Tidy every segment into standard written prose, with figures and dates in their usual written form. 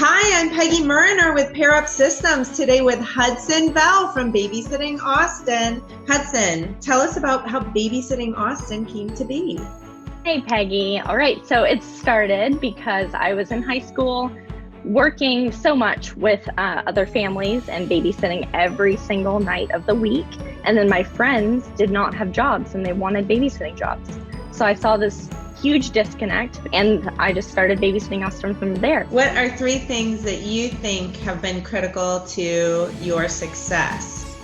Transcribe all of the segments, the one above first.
Hi, I'm Peggy Muriner with Pair Up Systems, today with Hudson Bell from Babysitting Austin. Hudson, tell us about how Babysitting Austin came to be. Hey Peggy. All right, so it started because I was in high school working so much with other families and babysitting every single night of the week. And then my friends did not have jobs and they wanted babysitting jobs. So I saw this huge disconnect and I just started Babysitting Austin from there. What are three things that you think have been critical to your success?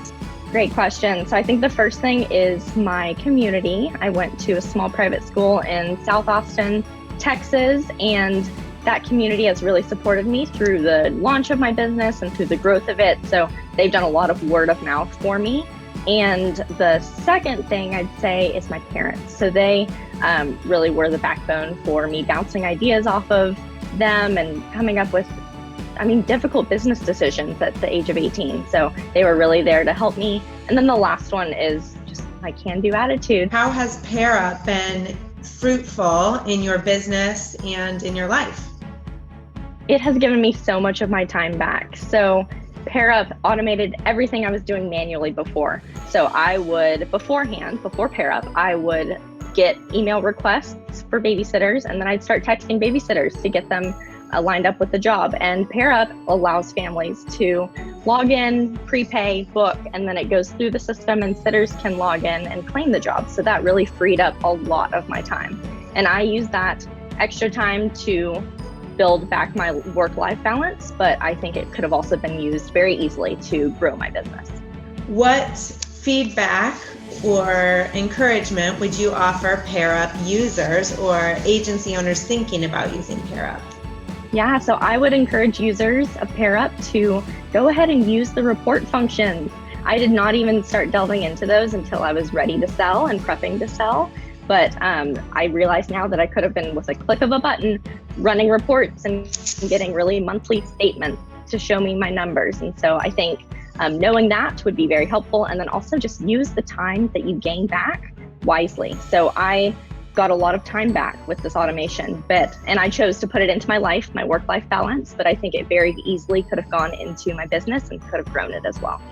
Great question. So I think the first thing is my community. I went to a small private school in South Austin, Texas, and that community has really supported me through the launch of my business and through the growth of it. So they've done a lot of word of mouth for me. And the second thing I'd say is my parents. So they really were the backbone for me bouncing ideas off of them and coming up with, difficult business decisions at the age of 18. So they were really there to help me. And then the last one is just my can-do attitude. How has Pair Up been fruitful in your business and in your life? It has given me so much of my time back. So Pair Up automated everything I was doing manually before. So I would, before Pair Up, I would get email requests for babysitters, and then I'd start texting babysitters to get them lined up with the job. And Pair Up allows families to log in, prepay, book, and then it goes through the system and sitters can log in and claim the job. So that really freed up a lot of my time. And I use that extra time to build back my work-life balance, but I think it could have also been used very easily to grow my business. What feedback or encouragement would you offer Pair Up users or agency owners thinking about using Pair Up? Yeah, so I would encourage users of Pair Up to go ahead and use the report functions. I did not even start delving into those until I was ready to sell and prepping to sell. But I realize now that I could have been, with a click of a button, running reports and getting really monthly statements to show me my numbers. And so I think knowing that would be very helpful. And then also just use the time that you gain back wisely. So I got a lot of time back with this automation, and I chose to put it into my life, my work-life balance, but I think it very easily could have gone into my business and could have grown it as well.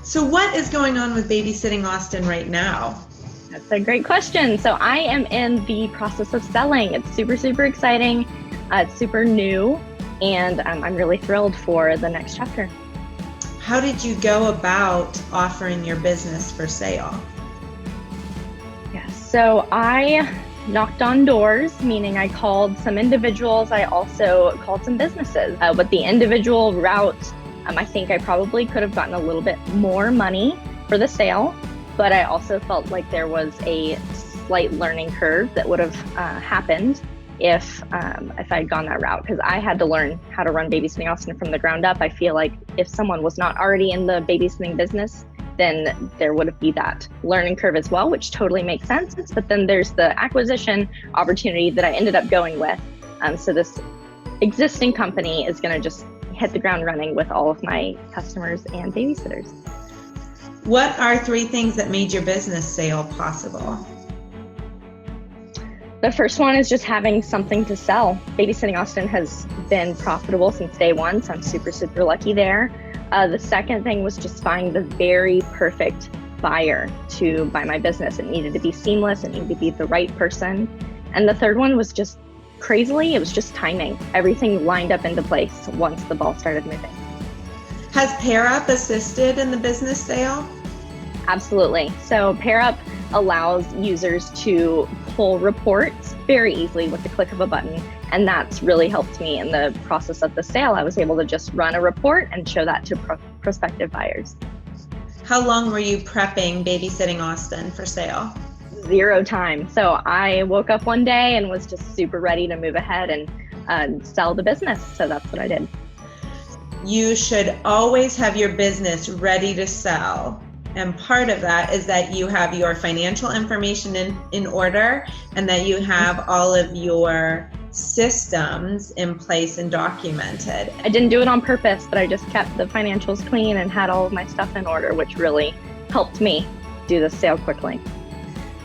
So what is going on with Babysitting Austin right now? That's a great question. So I am in the process of selling. It's super, super exciting. It's super new, and I'm really thrilled for the next chapter. How did you go about offering your business for sale? Yes, so I knocked on doors, meaning I called some individuals. I also called some businesses. With the individual route, I think I probably could have gotten a little bit more money for the sale. But I also felt like there was a slight learning curve that would have happened if I'd gone that route, because I had to learn how to run Babysitting Austin from the ground up. I feel like if someone was not already in the babysitting business, then there would be that learning curve as well, which totally makes sense. But then there's the acquisition opportunity that I ended up going with. So this existing company is going to just hit the ground running with all of my customers and babysitters. What are three things that made your business sale possible? The first one is just having something to sell. Babysitting Austin has been profitable since day one, so I'm super, super lucky there. The second thing was just finding the very perfect buyer to buy my business. It needed to be seamless. It needed to be the right person. And the third one was just crazily, it was just timing. Everything lined up into place once the ball started moving. Has Pair Up assisted in the business sale? Absolutely. So Pair Up allows users to pull reports very easily with the click of a button. And that's really helped me in the process of the sale. I was able to just run a report and show that to prospective buyers. How long were you prepping Babysitting Austin for sale? 0 time. So I woke up one day and was just super ready to move ahead and sell the business. So that's what I did. You should always have your business ready to sell. And part of that is that you have your financial information in order, and that you have all of your systems in place and documented. I didn't do it on purpose, but I just kept the financials clean and had all of my stuff in order, which really helped me do the sale quickly.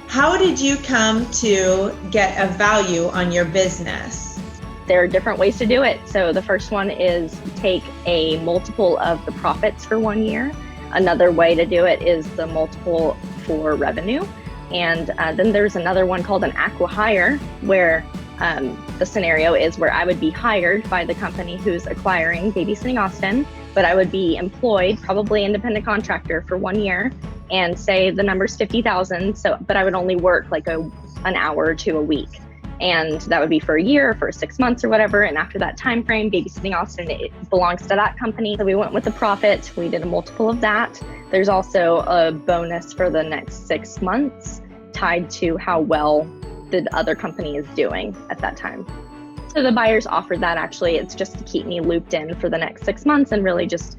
How did you come to get a value on your business? there are different ways to do it. So the first one is take a multiple of the profits for 1 year. Another way to do it is the multiple for revenue. And then there's another one called an acqui-hire, where the scenario is where I would be hired by the company who's acquiring Babysitting Austin, but I would be employed, probably independent contractor, for 1 year, and say the number's 50,000. So, but I would only work like an hour or two a week. And that would be for a year, for 6 months or whatever. And after that time frame, Babysitting Austin, it belongs to that company. So we went with the profit. We did a multiple of that. There's also a bonus for the next 6 months tied to how well the other company is doing at that time. So the buyers offered that. Actually, it's just to keep me looped in for the next 6 months and really just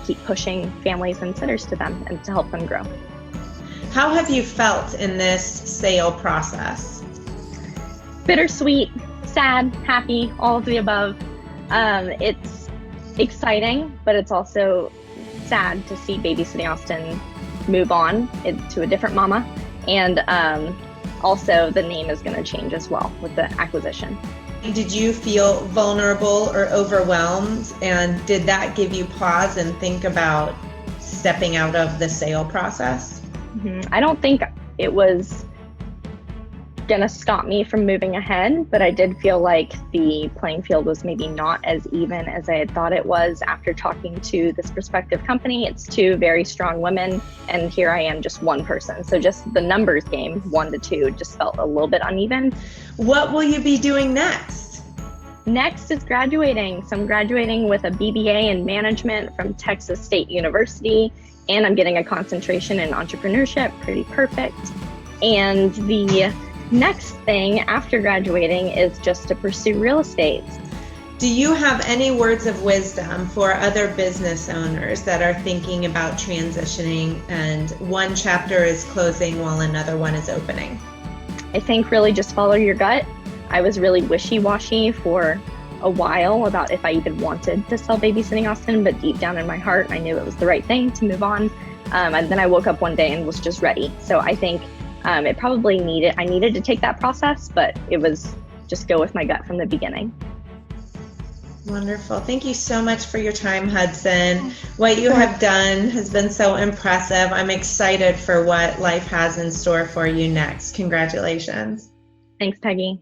keep pushing families and sitters to them and to help them grow. How have you felt in this sale process? Bittersweet, sad, happy, all of the above. It's exciting, but it's also sad to see Babysitting Austin move on to a different mama. And also the name is going to change as well with the acquisition. Did you feel vulnerable or overwhelmed? And did that give you pause and think about stepping out of the sale process? I don't think it was going to stop me from moving ahead, but I did feel like the playing field was maybe not as even as I had thought it was after talking to this prospective company. It's 2 very strong women, and here I am, just one person. So just the numbers game, 1 to 2, just felt a little bit uneven. What will you be doing next? Next is graduating. So I'm graduating with a BBA in management from Texas State University, and I'm getting a concentration in entrepreneurship, pretty perfect. And the next thing after graduating is just to pursue real estate. Do you have any words of wisdom for other business owners that are thinking about transitioning and one chapter is closing while another one is opening? I think really just follow your gut. I was really wishy-washy for a while about if I even wanted to sell Babysitting Austin, but deep down in my heart, I knew it was the right thing to move on. And then I woke up one day and was just ready. So I think it probably I needed to take that process, but it was just go with my gut from the beginning. Wonderful. Thank you so much for your time, Hudson. What you have done has been so impressive. I'm excited for what life has in store for you next. Congratulations. Thanks, Peggy.